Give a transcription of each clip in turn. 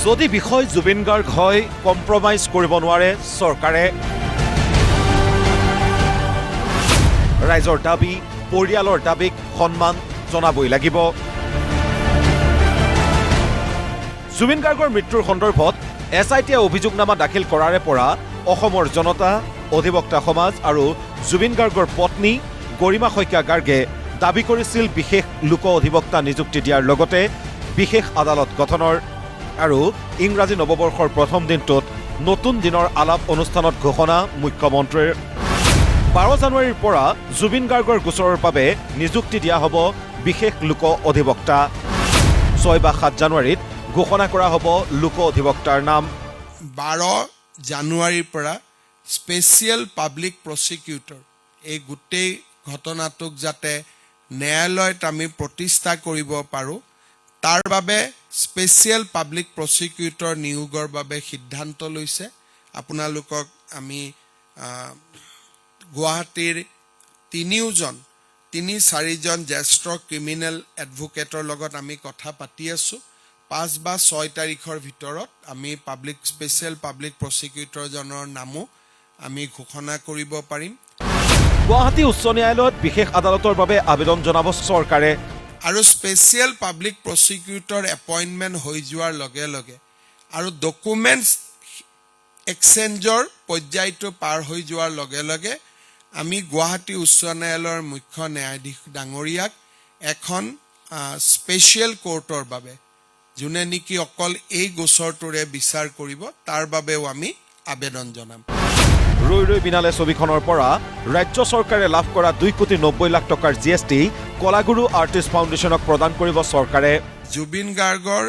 যদি বিষয় জুবিন গাৰ্গ হয় কম্প্ৰমাইজ কৰিব নোৱাৰে চৰকাৰে ৰাইজৰ দাবী পৰিয়ালৰ দাবীক সন্মান জনাবই লাগিব জুবিন গাৰ্গৰ মৃত্যুৰ সন্দৰ্ভত এছআইটিয়ে অভিযোগনামা দাখিল কৰাৰে পৰা অসমৰ জনতা অধিবক্তা সমাজ আৰু জুবিন গাৰ্গৰ পত্নী গৰিমা শইকীয়া গাৰ্গে দাবী কৰিছিল বিশেষ লোক অধিবক্তা নিযুক্তি দিয়াৰ লগতে বিশেষ আদালত গঠনৰ আৰু ইংৰাজী নৱবৰ্ষৰ প্ৰথম দিনটোত নতুন দিনৰ আলাপ অনুষ্ঠানত ঘোষণা মুখ্যমন্ত্ৰীৰ 12 জানুৱাৰীৰ পৰা জুবিন গাৰ্গৰ গোচৰৰ বাবে নিযুক্তি দিয়া হ'ব বিশেষ লোক অধিবক্তা 6 বা 7 জানুৱাৰীত ঘোষণা কৰা হ'ব লোক অধিবক্তাৰ নাম 12 জানুৱাৰীৰ পৰা স্পেচিয়েল পাব্লিক প্ৰসিকিউটৰ এই গোটেই ঘটনাটোক যাতে ন্যায়ালয়ত আমি প্ৰতিষ্ঠা কৰিব পাৰোঁ তাৰ বাবে স্পেচিয়েল পাব্লিক প্ৰসিকিউটৰ নিয়োগৰ বাবে সিদ্ধান্ত লৈছে আপোনালোকক আমি গুৱাহাটীৰ 3-4জন জ্যেষ্ঠ ক্ৰিমিনেল এডভোকেটৰ লগত আমি কথা পাতি আছোঁ 5 বা 6 তাৰিখৰ ভিতৰত আমি স্পেচিয়েল পাব্লিক প্ৰসিকিউটৰজনৰ নামো আমি ঘোষণা কৰিব পাৰিম গুৱাহাটী উচ্চ ন্যায়ালয়ত বিশেষ আদালতৰ বাবে আবেদন জনাব চৰকাৰে আৰু স্পেচিয়েল পাব্লিক প্ৰসিকিউটৰ এপইণ্টমেণ্ট হৈ যোৱাৰ লগে লগে আৰু ডকুমেণ্টছ এক্সচেঞ্জৰ পৰ্যায়টো পাৰ হৈ যোৱাৰ লগে লগে আমি গুৱাহাটী উচ্চ ন্যায়ালয়ৰ মুখ্য ন্যায়াধীশ ডাঙৰীয়াক এখন স্পেচিয়েল কোৰ্টৰ বাবে যোনে নেকি অকল এই গোচৰটোৰে বিচাৰ কৰিব তাৰ বাবেও আমি আবেদন জনাম ৰৈ ৰৈ বিনালে ছবিখনৰ পৰা ৰাজ্য চৰকাৰে লাভ কৰা 2,90 লাখ টকাৰ জিএছটি কলাগুৰু আৰ্টিষ্ট ফাউণ্ডেশ্যনক প্ৰদান কৰিব চৰকাৰে জুবিন গাৰ্গৰ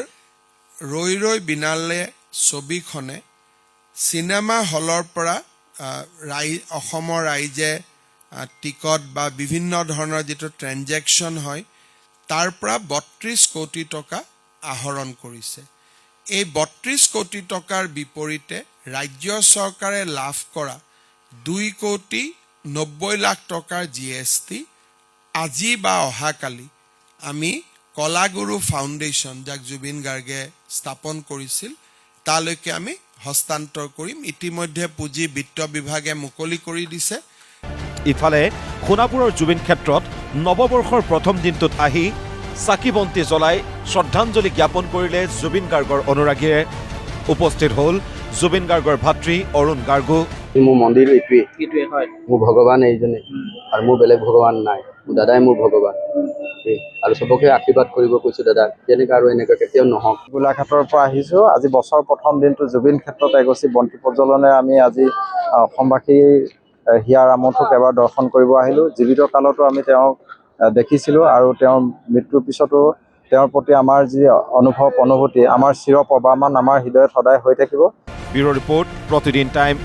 ৰৈ ৰৈ বিনালে ছবিখনে চিনেমা হলৰ পৰা অসমৰ ৰাইজে টিকট বা বিভিন্ন ধৰণৰ যিটো ট্ৰেনজেকশ্যন হয় তাৰ পৰা 32 কোটি টকা আহৰণ কৰিছে এই 32 কোটি টকাৰ বিপৰীতে ৰাজ্য চৰকাৰে লাভ কৰা 2,90 লাখ টকাৰ জিএছটি আজি বা অহাকালি আমি কলাগুৰু ফাউণ্ডেশ্যন যাক জুবিন গাৰ্গে স্থাপন কৰিছিল তালৈকে আমি হস্তান্তৰ কৰিম ইতিমধ্যে পুঁজি বিত্ত বিভাগে মুকলি কৰি দিছে ইফালে সোণাপুৰৰ জুবিন ক্ষেত্ৰত নৱবৰ্ষৰ প্ৰথম দিনটোত আহি চাকি বন্তি জ্বলাই শ্ৰদ্ধাঞ্জলি জ্ঞাপন কৰিলে জুবিন গাৰ্গৰ অনুৰাগীয়ে উপস্থিত হ'ল জুবিন গাৰ্গৰ ভাতৃ অৰুণ গাৰ্গো মোৰ মন্দিৰ এইটোৱে হয় মোৰ ভগৱান এইজনে আৰু মোৰ বেলেগ ভগৱান নাই মোৰ দাদাই মোৰ ভগৱান আৰু চবকে আশীৰ্বাদ কৰিব কৈছোঁ দাদা যেনেকৈ আৰু এনেকৈ কেতিয়াও নহওক গোলাঘাটৰ পৰা আহিছোঁ আজি বছৰ প্ৰথম দিনটো জুবিন ক্ষেত্ৰত এগছি বন্তি প্ৰজ্বলনে আমি আজি অসমবাসী হিয়াৰ আমঠুক এবাৰ দৰ্শন কৰিব আহিলোঁ জীৱিত কালতো আমি তেওঁক দেখিছিলোঁ আৰু তেওঁৰ মৃত্যুৰ পিছতো তেওঁৰ প্ৰতি আমাৰ যি অনুভূতি আমাৰ চিৰ প্ৰবাহমান আমাৰ হৃদয়ত সদায় হৈ থাকিব ব্যুৰ ৰিপৰ্ট প্ৰতিদিন টাইম